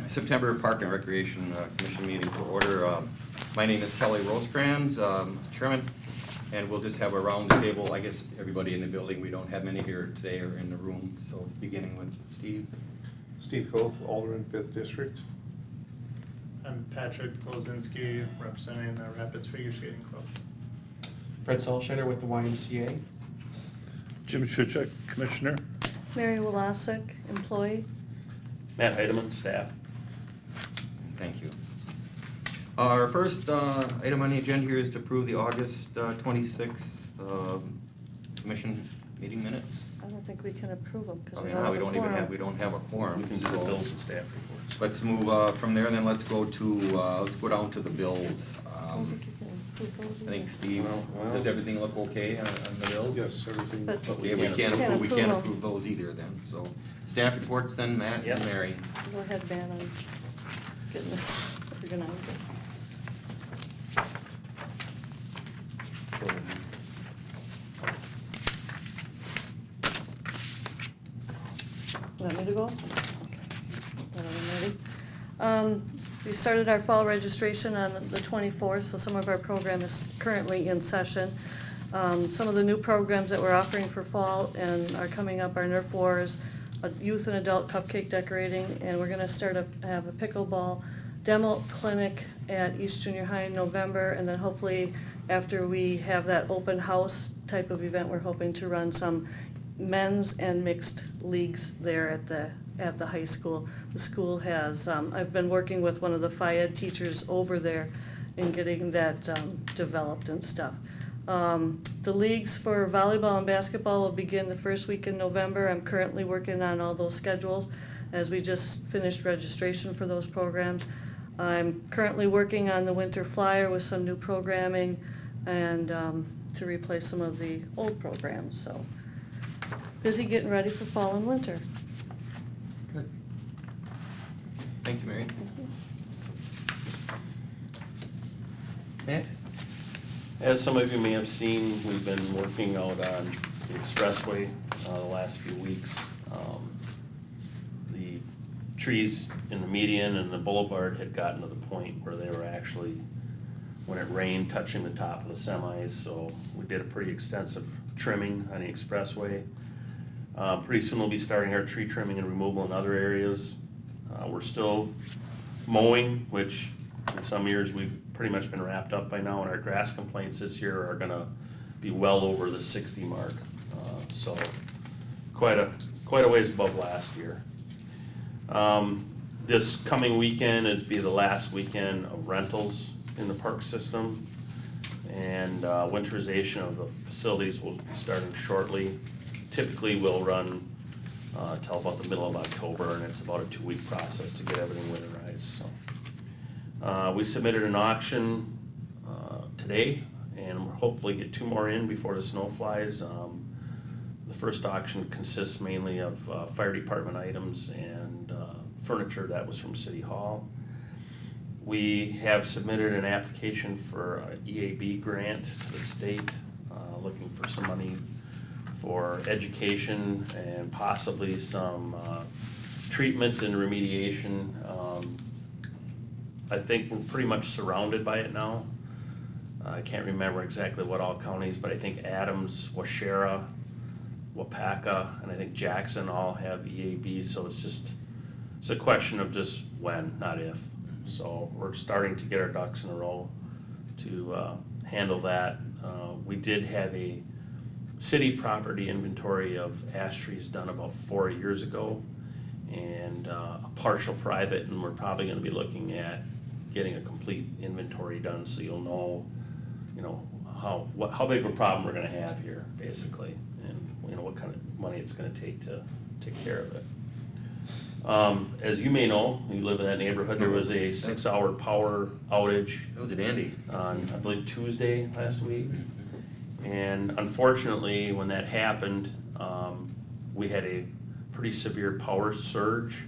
September Park and Recreation Commission meeting to order. My name is Kelly Rosecrans, Chairman, and we'll just have a round table. I guess everybody in the building, we don't have many here today or in the room, so beginning with Steve. Steve Koth, Alderman, 5th District. I'm Patrick Lozinski, representing the Rapids Figure Skating Club. Fred Solscheider with the YMCA. Jim Schuchek, Commissioner. Mary Wolasek, employee. Matt Heidemann, staff. Thank you. Our first item on the agenda here is to approve the August 26th commission meeting minutes. I don't think we can approve them because I we mean, don't now have a quorum. we don't have a quorum. We can do so the bills and staff reports. Let's move from there, and then let's go down to the bills. I don't think you can approve those I think either. Steve, Well. does everything look okay on the bill? Yes, everything. But- But we we can't can't approve them. approve those either then, so. Staff reports then, Matt Yep. and Mary. Go ahead, man, I'm getting this organized. Want me to go? Okay. I'm ready. We started our fall registration on the 24th, so some of our program is currently in session. Some of the new programs that we're offering for fall and are coming up are Nerf Wars, a youth and adult cupcake decorating, and we're gonna have a pickleball demo clinic at East Junior High in November, and then hopefully after we have that open house type of event, we're hoping to run some men's and mixed leagues there at the high school. The school has, I've been working with one of the FIAD teachers over there in getting that developed and stuff. The leagues for volleyball and basketball will begin the first week in November. I'm currently working on all those schedules as we just finished registration for those programs. I'm currently working on the winter flyer with some new programming and to replace some of the old programs, so busy getting ready for fall and winter. Good. Thank you, Mary. Matt? As some of you may have seen, we've been working out on the expressway the last few weeks. The trees in the median and the boulevard had gotten to the point where they were actually, when it rained, touching the top of the semis, so we did a pretty extensive trimming on the expressway. Pretty soon we'll be starting our tree trimming and removal in other areas. We're still mowing, which in some years we've pretty much been wrapped up by now, and our grass complaints this year are gonna be well over the 60 mark. So quite a ways above last year. This coming weekend is be the last weekend of rentals in the park system, and winterization of the facilities will be starting shortly. Typically we'll run till about the middle of October, and it's about a 2-week process to get everything winterized. So we submitted an auction today, and we'll hopefully get 2 more in before the snow flies. The first auction consists mainly of fire department items and furniture that was from City Hall. We have submitted an application for an EAB grant to the state, looking for some money for education and possibly some treatment and remediation. I think we're pretty much surrounded by it now. I can't remember exactly what all counties, but I think Adams, Waushara, Wapaka, and I think Jackson all have EAB, so it's a question of just when, not if. So we're starting to get our ducks in a row to handle that. We did have a city property inventory of ash trees done about 4 years ago, and a partial private, and we're probably gonna be looking at getting a complete inventory done, so you'll know, how big of a problem we're gonna have here, basically, and what kind of money it's gonna take to take care of it. As you may know, you live in that neighborhood, there was a 6-hour power outage That was it, Andy. on, I believe, Tuesday last week. And unfortunately, when that happened, we had a pretty severe power surge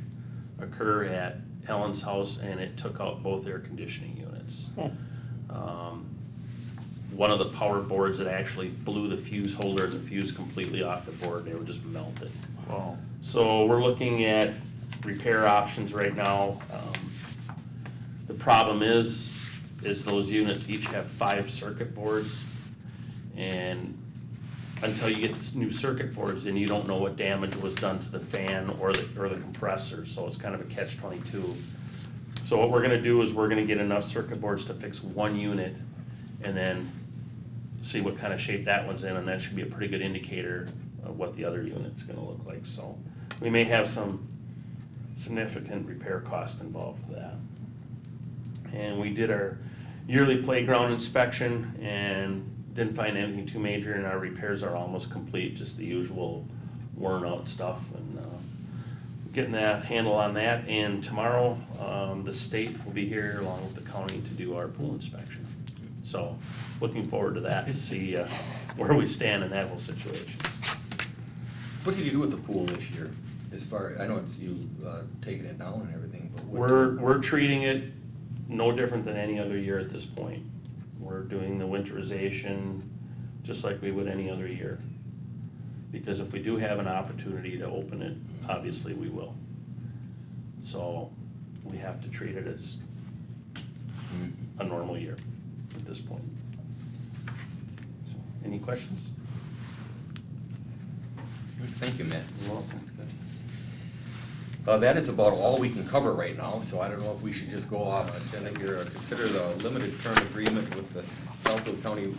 occur at Helen's house, and it took out both air conditioning units. One of the power boards that actually blew the fuse holder and the fuse completely off the board. They were just melted. Wow. So we're looking at repair options right now. The problem is those units each have 5 circuit boards, and until you get new circuit boards, then you don't know what damage was done to the fan or the compressor, so it's kind of a catch-22. So what we're gonna do is we're gonna get enough circuit boards to fix one unit, and then see what kind of shape that one's in, and that should be a pretty good indicator of what the other unit's gonna look like. So we may have some significant repair cost involved with that. And we did our yearly playground inspection and didn't find anything too major, and our repairs are almost complete, just the usual worn out stuff, and getting that handle on that. And tomorrow, the state will be here along with the county to do our pool inspection. So looking forward to that, to see where we stand in that whole situation. What did you do with the pool this year? As far, I know it's you taking it down and everything, but what? We're treating it no different than any other year at this point. We're doing the winterization just like we would any other year. Because if we do have an opportunity to open it, obviously we will. So we have to treat it as a normal year at this point. So, any questions? Thank you, Matt. You're welcome. That is about all we can cover right now, so I don't know if we should just go off agenda here. Consider the limited term agreement with the South Wood County,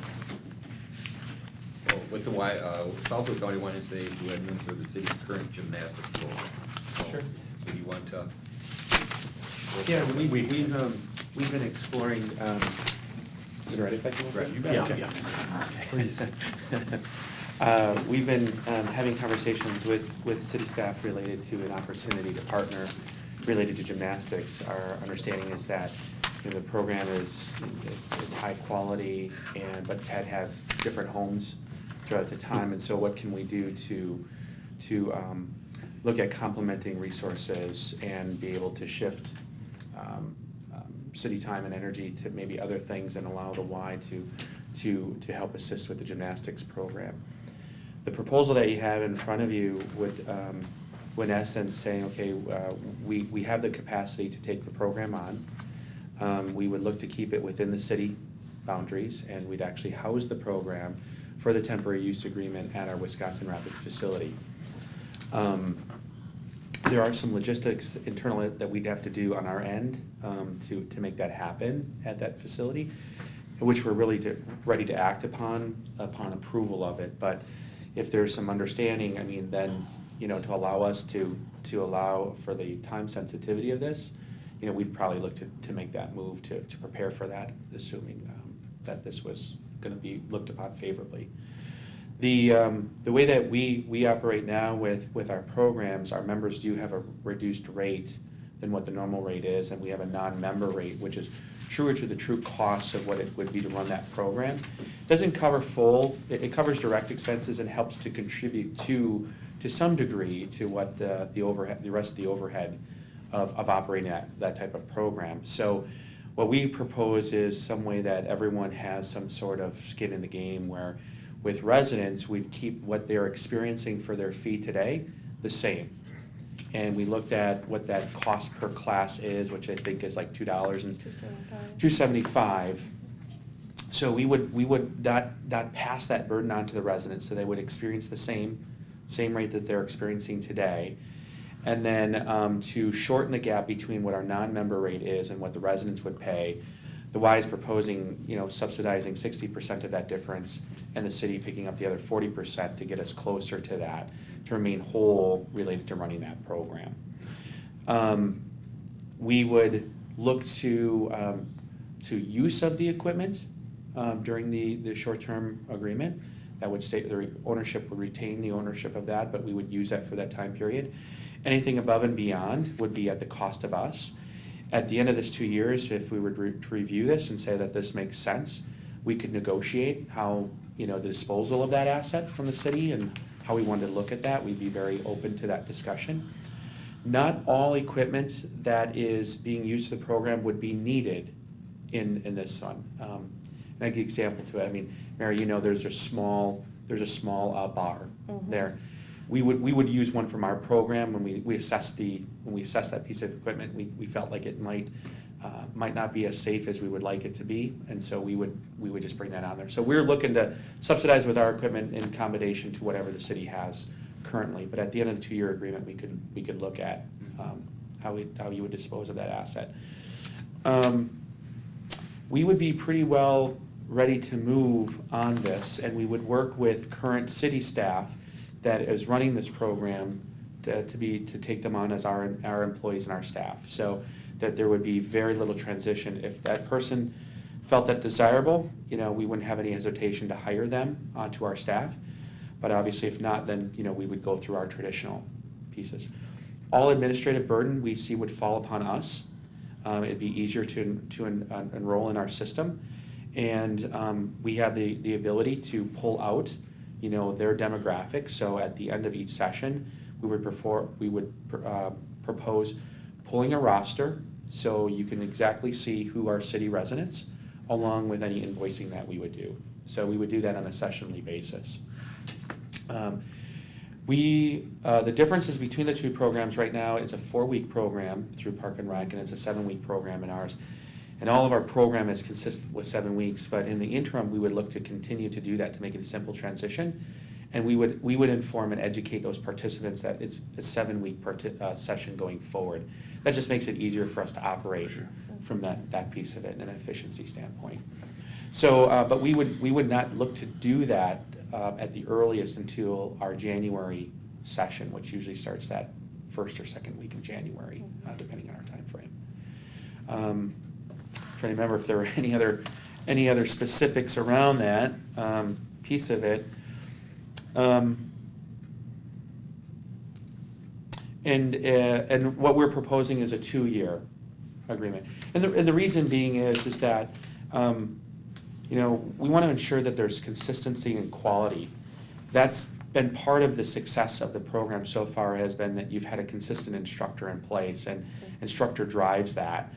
with the South Wood County YMCA to administer the city's current gymnastics program. So, Sure. do you want to? Yeah, we've been exploring, is it ready if I come over? Right, you bet. We've been having conversations with city staff related to an opportunity to partner related to gymnastics. Our understanding is that, you know, the program it's high quality, but it's had to have different homes throughout the time. And so what can we do to look at complementing resources and be able to shift city time and energy to maybe other things, and allow the Y to help assist with the gymnastics program. The proposal that you have in front of you would in essence saying, okay, we have the capacity to take the program on. We would look to keep it within the city boundaries, and we'd actually house the program for the temporary use agreement at our Wisconsin Rapids facility. There are some logistics internally that we'd have to do on our end to make that happen at that facility, which we're really ready to act upon approval of it. But if there's some understanding, I mean, then, you know, to allow us to allow for the time sensitivity of this, you know, we'd probably look to make that move to prepare for that, assuming that this was gonna be looked upon favorably. The way that we operate now with our programs, our members do have a reduced rate than what the normal rate is, and we have a non-member rate, which is truer to the true costs of what it would be to run that program. Doesn't cover full, it covers direct expenses and helps to contribute to some degree to what the overhead, the rest of the overhead of operating that type of program. So what we propose is some way that everyone has some sort of skin in the game, where with residents, we'd keep what they're experiencing for their fee today the same. And we looked at what that cost per class is, which I think is like $2.75. So we would not pass that burden on to the residents, so they would experience the same rate that they're experiencing today. And then to shorten the gap between what our non-member rate is and what the residents would pay, the Y is proposing, you know, subsidizing 60% of that difference, and the city picking up the other 40% to get us closer to that, to remain whole related to running that program. We would look to use of the equipment during the short-term agreement. That would state the ownership would retain the ownership of that, but we would use that for that time period. Anything above and beyond would be at the cost of us. At the end of this 2 years, if we were to review this and say that this makes sense, we could negotiate how, you know, the disposal of that asset from the city and how we wanted to look at that. We'd be very open to that discussion. Not all equipment that is being used for the program would be needed in this one. And I give an example to it. I mean, Mary, you know, there's a small bar there. we would use one from our program when we assess that piece of equipment. We felt like it might not be as safe as we would like it to be, and so we would just bring that on there. So we're looking to subsidize with our equipment in combination to whatever the city has currently. But at the end of the 2-year agreement, we could look at how you would dispose of that asset. We would be pretty well ready to move on this, and we would work with current city staff that is running this program to take them on as our employees and our staff, so that there would be very little transition. If that person felt that desirable, we wouldn't have any hesitation to hire them onto our staff. But obviously, if not, then we would go through our traditional pieces. All administrative burden we see would fall upon us. It'd be easier to enroll in our system, and we have the ability to pull out their demographic. So at the end of each session, we would propose pulling a roster so you can exactly see who are city residents, along with any invoicing that we would do. So we would do that on a sessionally basis. The differences between the two programs right now, it's a 4-week program through Park and Rec, and it's a 7-week program in ours. And all of our program is consistent with 7 weeks, but in the interim, we would look to continue to do that to make it a simple transition. And we would inform and educate those participants that it's a 7-week session going forward. That just makes it easier for us to operate from that piece of it in an efficiency standpoint. So, but we would not look to do that at the earliest until our January session, which usually starts that first or second week of January, depending on our time frame. Trying to remember if there were any other specifics around that piece of it. And what we're proposing is a 2-year agreement. And the reason being is that we want to ensure that there's consistency and quality. That's been part of the success of the program so far, has been that you've had a consistent instructor in place, and instructor drives that.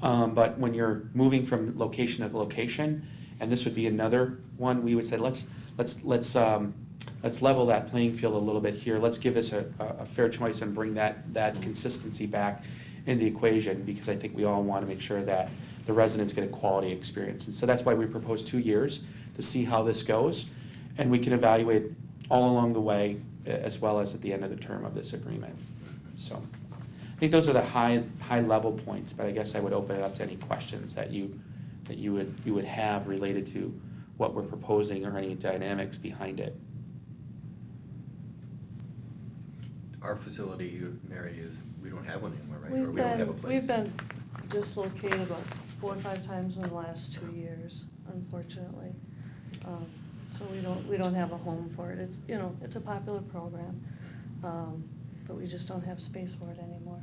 But when you're moving from location to location, and this would be another one, we would say let's level that playing field a little bit here. Let's give this a fair choice and bring that consistency back in the equation, because I think we all want to make sure that the residents get a quality experience. And so that's why we propose 2 years to see how this goes, and we can evaluate all along the way as well as at the end of the term of this agreement. So I think those are the high level points, but I guess I would open it up to any questions that you would have related to what we're proposing or any dynamics behind it. Our facility, Mary, we don't have one anymore, right? Or we don't have a place. We've been dislocated about 4 or 5 times in the last 2 years, unfortunately. So we don't have a home for it. It's a popular program, but we just don't have space for it anymore.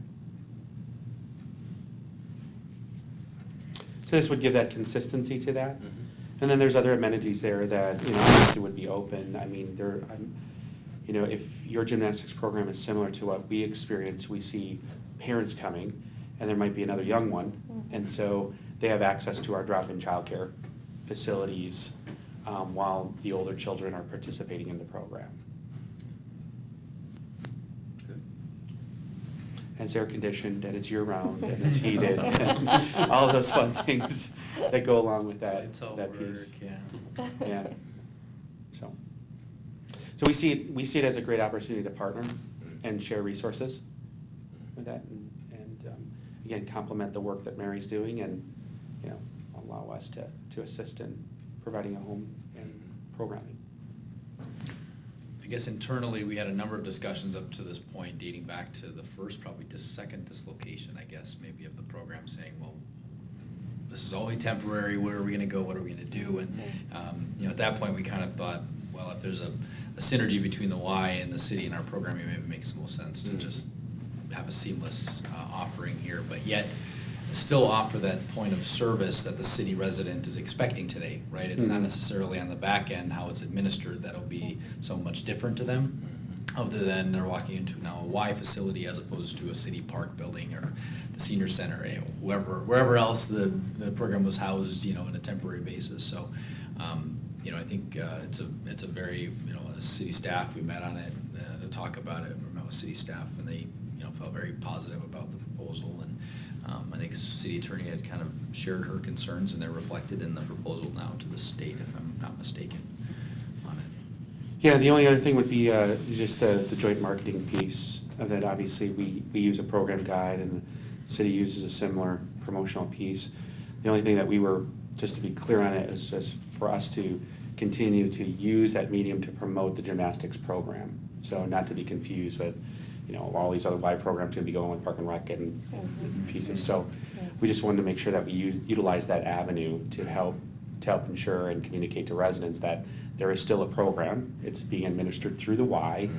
So this would give that consistency to that. Mhm. And then there's other amenities there that, obviously would be open. I mean, if your gymnastics program is similar to what we experience, we see parents coming, and there might be another young one, and so they have access to our drop-in childcare facilities while the older children are participating in the program. Good. And it's air-conditioned, and it's year-round, and it's heated, and all those fun things that go along with that piece. Yeah. So we see it as a great opportunity to partner and share resources with that, and again, complement the work that Mary's doing, and allow us to assist in providing a home and programming. I guess internally, we had a number of discussions up to this point, dating back to the first, probably second dislocation, I guess, maybe of the program, saying, well, this is only temporary, where are we gonna go, what are we gonna do? And at that point, we kind of thought, well, if there's a synergy between the Y and the city and our programming, maybe it makes more sense to just have a seamless offering here, but yet still offer that point of service that the city resident is expecting today, right? It's not necessarily on the back end how it's administered that'll be so much different to them, other than they're walking into now a Y facility as opposed to a city park building or the senior center, wherever else the program was housed, on a temporary basis. So, I think it's a very, as city staff, we met on it to talk about it. We met with city staff, and they, felt very positive about the proposal. And I think city attorney had kind of shared her concerns, and they're reflected in the proposal now to the state, if I'm not mistaken, on it. Yeah, the only other thing would be just the joint marketing piece of that. Obviously, we use a program guide, and the city uses a similar promotional piece. The only thing that we were, just to be clear on it, is just for us to continue to use that medium to promote the gymnastics program. So not to be confused with, all these other Y programs going to be going with Park and Rec and pieces. So we just wanted to make sure that we utilize that avenue to help ensure and communicate to residents that there is still a program. It's being administered through the Y,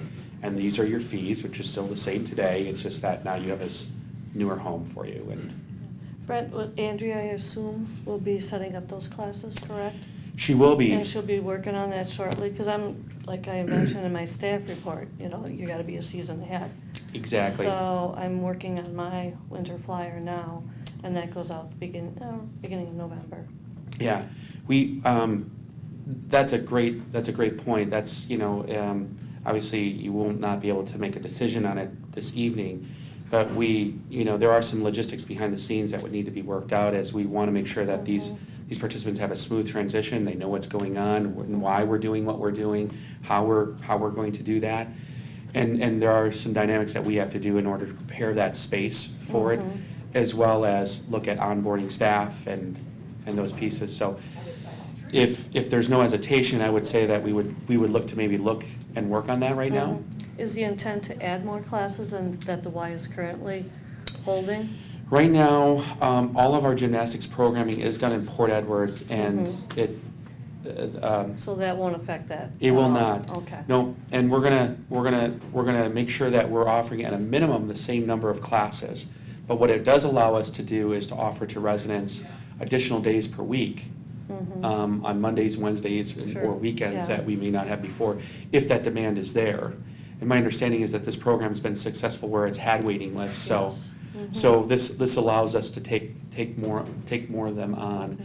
and these are your fees, which is still the same today. It's just that now you have this newer home for you. And Brent, Andrea, I assume, will be setting up those classes, correct? she will be. And she'll be working on that shortly, because like I mentioned in my staff report, you gotta be a season ahead. Exactly. So I'm working on my winter flyer now, and that goes out beginning of November. Yeah, that's a great point. That's, obviously you will not be able to make a decision on it this evening, but there are some logistics behind the scenes that would need to be worked out, as we want to make sure that these participants have a smooth transition. They know what's going on and why we're doing what we're doing, how we're going to do that. And there are some dynamics that we have to do in order to prepare that space for it, as well as look at onboarding staff and those pieces. So if there's no hesitation, I would say that we would look to look and work on that right now. Is the intent to add more classes than that the Y is currently holding? Right now, all of our gymnastics programming is done in Port Edwards, and So that won't affect that? it will not. Okay. No, and we're gonna make sure that we're offering at a minimum the same number of classes. But what it does allow us to do is to offer to residents additional days per week, on Mondays, Wednesdays, Sure. or weekends Yeah. that we may not have before, if that demand is there. And my understanding is that this program's been successful where it's had waiting lists, so. Yes. So this allows us to take more of them on.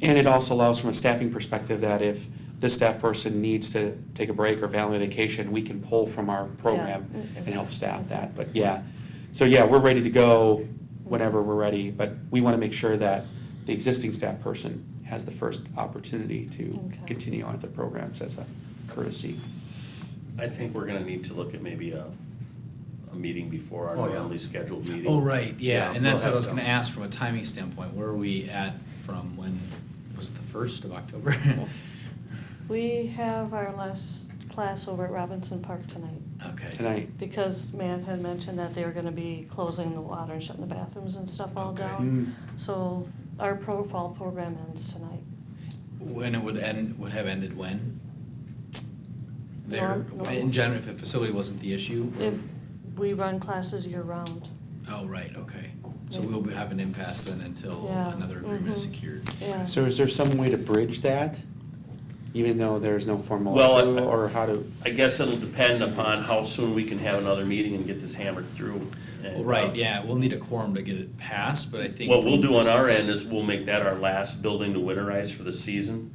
And it also allows, from a staffing perspective, that if this staff person needs to take a break or family vacation, we can pull from our program and help staff that. But we're ready to go whenever we're ready, but we want to make sure that the existing staff person has the first opportunity to continue on with the programs as a courtesy. I think we're gonna need to look at maybe a meeting before our Oh, yeah. normally scheduled meeting. Oh, right, yeah, Yeah, and that's we'll what I was have gonna to. ask from a timing standpoint. Where are we at from when, was it the 1st of October? We have our last class over at Robinson Park tonight, Okay. Tonight. because Matt had mentioned that they were gonna be closing the water and shutting the bathrooms and stuff all Okay. down. So our fall program ends tonight. When it would have ended when? There, No. in general, if a facility wasn't the issue? If we run classes year-round, Oh, right, okay. So we'll have an impasse then until Yeah, another agreement is mhm. secured. yeah. So is there some way to bridge that, even though there's no formal Well, approval, or how to? I guess it'll depend upon how soon we can have another meeting and get this hammered through. And, Well, right, yeah, we'll need a quorum to get it passed, but I think. What we'll do on our end is we'll make that our last building to winterize for the season.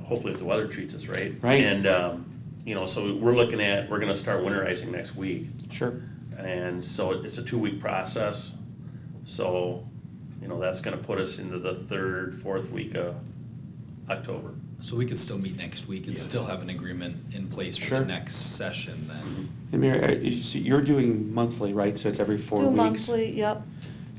Hopefully if the weather treats us right. Right. And, so we're gonna start winterizing next week. Sure. And so it's a 2-week process. So, that's gonna put us into the 3rd, 4th week of October. So we could still meet next week and Yes. still have an agreement in place for Sure. the next session then. And Mary, you're doing monthly, right? So it's every 4 Do weeks? monthly, yep.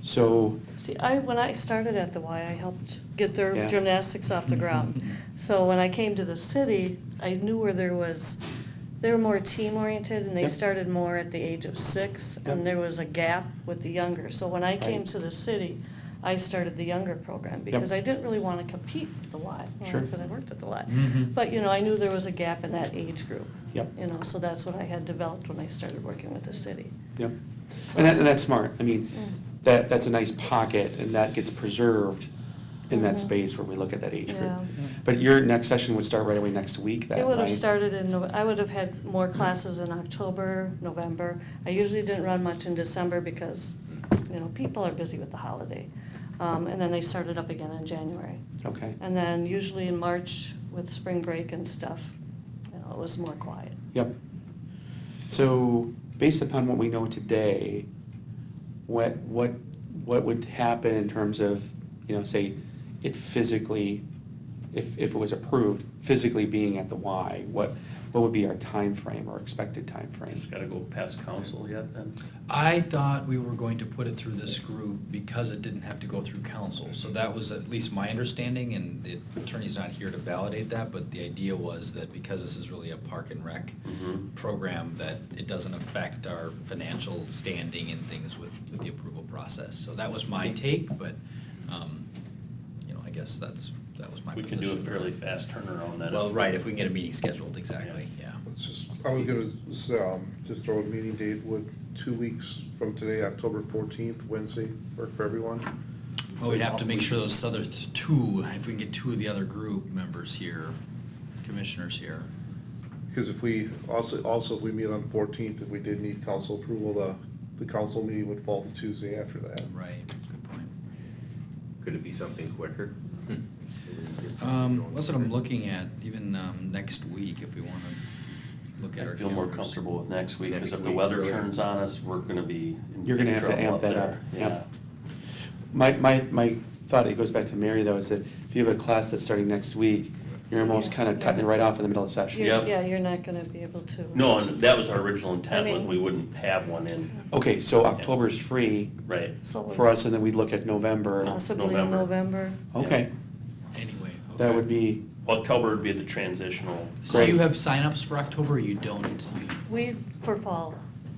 So, See, when I started at the Y, I helped get their Yeah. gymnastics off the ground. So when I came to the city, I knew where they were more team-oriented, and they Yep. started more at the age of 6, and Yep. there was a gap with the younger. So when I came Right. to the city, I started the younger program, because I didn't really want to compete with the Y, Sure. because I worked at the Y. Mhm. But, I knew there was a gap in that age group. Yep. So that's what I had developed when I started working with the city. yep. And that's smart. I mean, Mm. that's a nice pocket, and that gets preserved in that Mhm. space where we look at that age group. Yeah. But your next session would start right away next week, It would have right? started I would have had more classes in October, November. I usually didn't run much in December because, people are busy with the holiday. And then they started up again in January. Okay, And then usually in March with spring break and stuff, it was more quiet. yep. So, based upon what we know today, what would happen in terms of, say, it physically, if it was approved, physically being at the Y, what would be our time frame or expected time frame? Just gotta go past council yet then? I thought we were going to put it through this group because it didn't have to go through council. So that was at least my understanding, and the attorney's not here to validate that, but the idea was that because this is really a park and rec program, that it doesn't affect our financial standing and things with the approval process. So that was my take, but, I guess that was my We position. could do a fairly fast turnaround then. Well, right, if we can get a meeting scheduled, exactly, yeah. Let's just, I was gonna, just throw a meeting date, would 2 weeks from today, October 14th, Wednesday, work for everyone? Well, we'd have to make sure those other two, if we can get two of the other group members here, commissioners here. Because if we, also if we meet on 14th, if we did need council approval, the council meeting would fall the Tuesday after that. Right, good point. Could it be something quicker? That's what I'm looking at, even next week, if we wanna look at our I feel more calendars. comfortable with next week, because Next if the week, weather really. turns on us, we're gonna be in You're gonna big have to trouble amp that there. up, Yeah. yep. My thought, it goes back to Mary though, is that if you have a class that's starting next week, you're almost kind of cutting it right off in the middle of session. Yep. Yeah, you're not gonna be able to. No, and that was our original intent, I was mean- we wouldn't have one in, Okay, so October's free right? So for us, and then we'd look at November. possibly in November. November. Okay, Anyway, that okay. would be, October would be the transitional. So Great. you have signups for October, or you don't? For fall,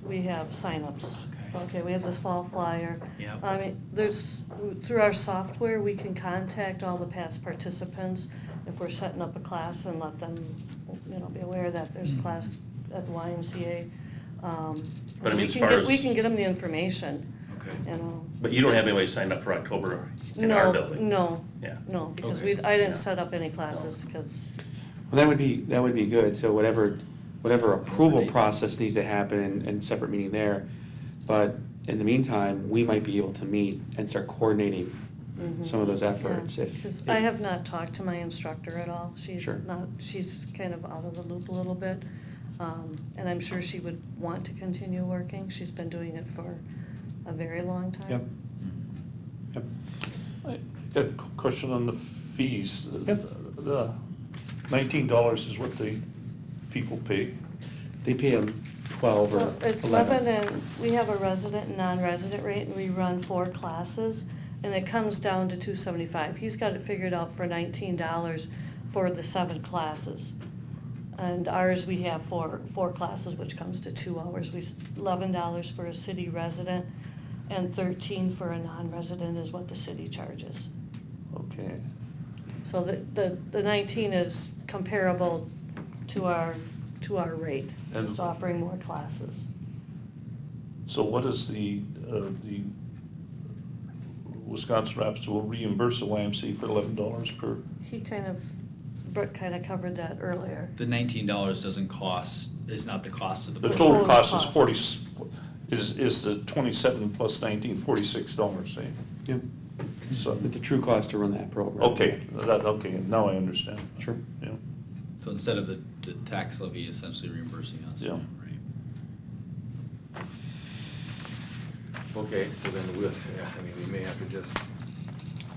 we have signups. Okay. Okay, we have this fall flyer. Yep. I mean, through our software, we can contact all the past participants if we're setting up a class and let them, be aware that there's a class at the YMCA. But I mean, we as can far get- as- We can get them the information, Okay. But you don't have anybody signed up for October in our building? No, Yeah. no, because Okay. I didn't Yeah. set up any classes, because, well, that would be good, so whatever approval process needs to happen and separate meeting there. But in the meantime, we might be able to meet and start coordinating some of those efforts if. Because if- I have not talked to my instructor at all. Sure. She's kind of out of the loop a little bit. And I'm sure she would want to continue working. She's been doing it for a very long time. Yep. Yep. I got a question on the fees. Yep. The $19 is what the people pay. They pay them 12 or Well, it's 11. 11, and we have a resident and non-resident rate, and we run 4 classes, and it comes down to $275. He's got it figured out for $19 for the 7 classes. And ours, we have four classes, which comes to 2 hours. $11 for a city resident, and $13 for a non-resident is what the city charges. Okay. So the 19 is comparable to our rate, And- just offering more classes. So what is the Wisconsin Rapids will reimburse the YMCA for $11 per? Brett kind of covered that earlier. The $19 is not the cost of the. The The total total cost is cost. is the 27 plus 19, $46, eh? Yep. So, But the true cost to run that program. okay, now I understand. Sure. Yeah. So instead of the tax levy essentially reimbursing us. Yeah. Right. Okay, so then we may have to just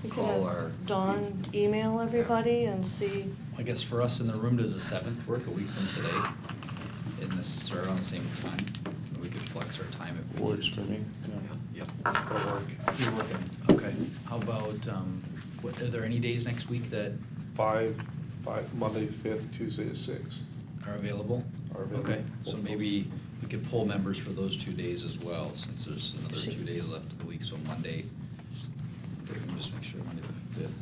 We could call have our. Dawn email everybody and see, I guess for us in the room, does the 7th work, a week from today? Isn't this start on the same time? We could flex our time if we Works needed for to. me. Yeah. Yep. That'll work. You're working, okay. How about, are there any days next week that 5, Monday 5th, Tuesday the 6th. are available? Are available. Okay, so maybe we could pull members for those 2 days as well, since there's another 2 days left of the week, so Monday. Let me just make sure, Monday the 5th.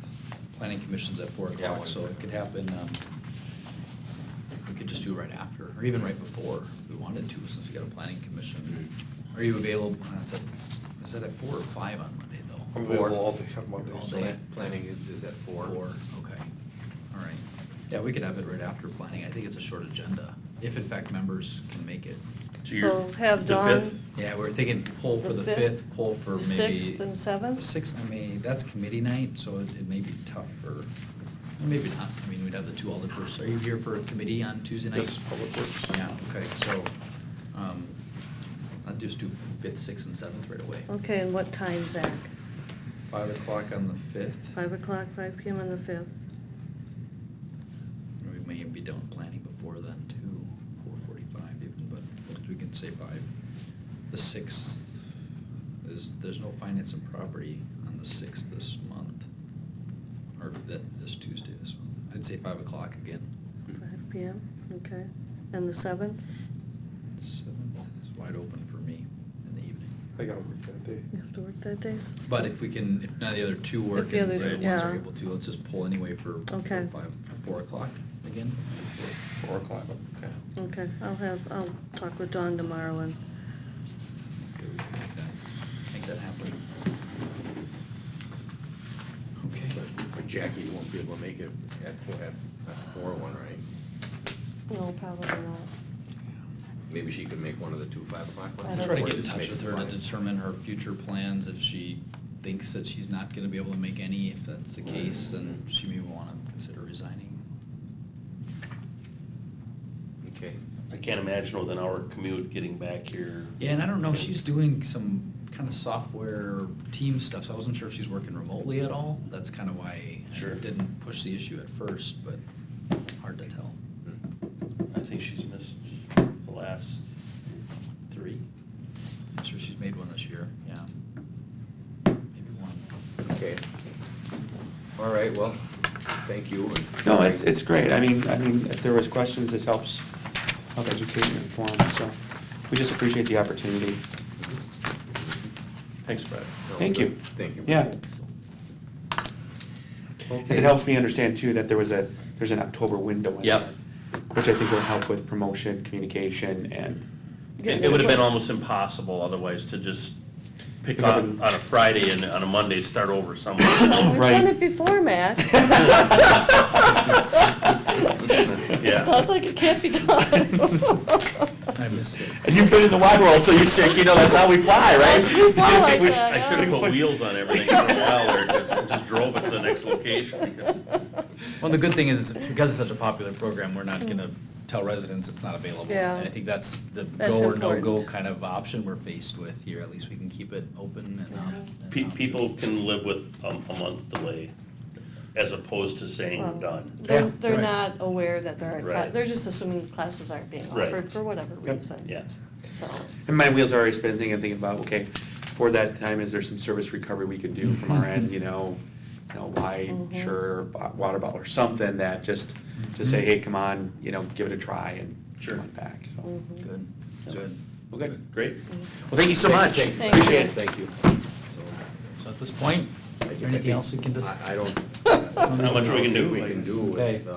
Planning Commission's at 4 Yeah, o'clock, so it could happen, we could just do it right after, or even right before, if we wanted to, since we got a Planning Commission. Are you available, is that at 4 or 5 on Monday, though? I'm available all day on Monday. All so- day. Planning is at 4. 4, okay, all right. Yeah, we could have it right after planning, I think it's a short agenda, if in fact members can make it. so have the Dawn. 5th? Yeah, we're thinking pull for the 5th, pull for the maybe. 6th and 7th? 6th, that's committee night, so it may be tough for, maybe not, we'd have the 2 alderpersons. Are you here for a committee on Tuesday night? Yes, Public Works. Yeah, okay, so, I'd just do 5th, 6th, and 7th right away. Okay, and what time, Zach? 5 o'clock on the 5th. 5 o'clock, 5 PM on the 5th? We may be done planning before then too, 4:45 even, but we can say 5. The 6th there's no finance and property on the 6th this month, or this Tuesday this month. I'd say 5 o'clock again. 5 PM, okay. And the 7th? 7th is wide open for me in the evening. I gotta work that day. You have to work that day? But if none of the other two work If the and other the two- other ones are yeah. able to, let's just pull anyway for Okay. 4 o'clock again. 4 o'clock. Okay. Okay, I'll talk with Dawn tomorrow and, Okay, we can make that happen. Okay. But Jackie won't be able to make it at 4:01, right? no, probably not. Maybe she could make one of the two 5 o'clock I ones? don't Try to know. get in Or just touch make with it her to 5. determine her future plans, if she thinks that she's not gonna be able to make any, if that's the case, then she may wanna consider resigning. Okay. I can't imagine with an hour commute getting back here. Yeah, and I don't know, she's doing some kind of software team stuff, so I wasn't sure if she's working remotely at all. That's kind of why Sure. I didn't push the issue at first, but hard to tell. I think she's missed the last 3. I'm sure she's made one this year, yeah. Maybe one. Okay. All right, well, thank you. No, it's great. I mean, if there was questions, this help educate and inform, so we just appreciate the opportunity. Thanks, Brad. Sounds Thank good. you. Thank you. Yeah. And it helps me understand too that there's an October window in Yep. there, which I think will help with promotion, communication, and It would have been almost impossible otherwise to just pick Pick up up on a Friday and on a Monday start over somewhere. We've Right. done it before, Matt. Yeah. It's not like it can't be done. I missed it. And you've been in the wide world, so you think, that's how we fly, right? We fly like Which that, I should have yeah. put wheels on everything for a while there, just drove it to the next location. because- Well, the good thing is, because it's such a popular program, we're not gonna tell residents it's not available. Yeah. And I think that's the That's go or no-go important. kind of option we're faced with here. At least we can keep it open and. People can live with a month delay as opposed to saying Well, we're done. Yeah, They're right. not aware that there aren't, Right. they're just assuming classes aren't being Right. offered for whatever Yep. reason. Yeah. So, And my wheels are already spinning, thinking about, okay, for that time, is there some service recovery we could do from our end, why, Mhm. sure, water bottle or something that just to say, hey, come on, give it a try and Sure. come on back, so. mhm. Good, good. Well, good. Great. Well, thank you so much. Thank you. Appreciate it. Thank you. So at this point, is there anything else we can discuss? I don't. Not much we can do, We I can guess. do Okay. with,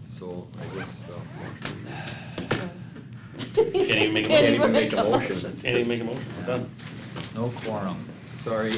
so I guess, Can't even make a Can't motion. even make a motion. Can't even make a motion, we're done. No quorum. sorry.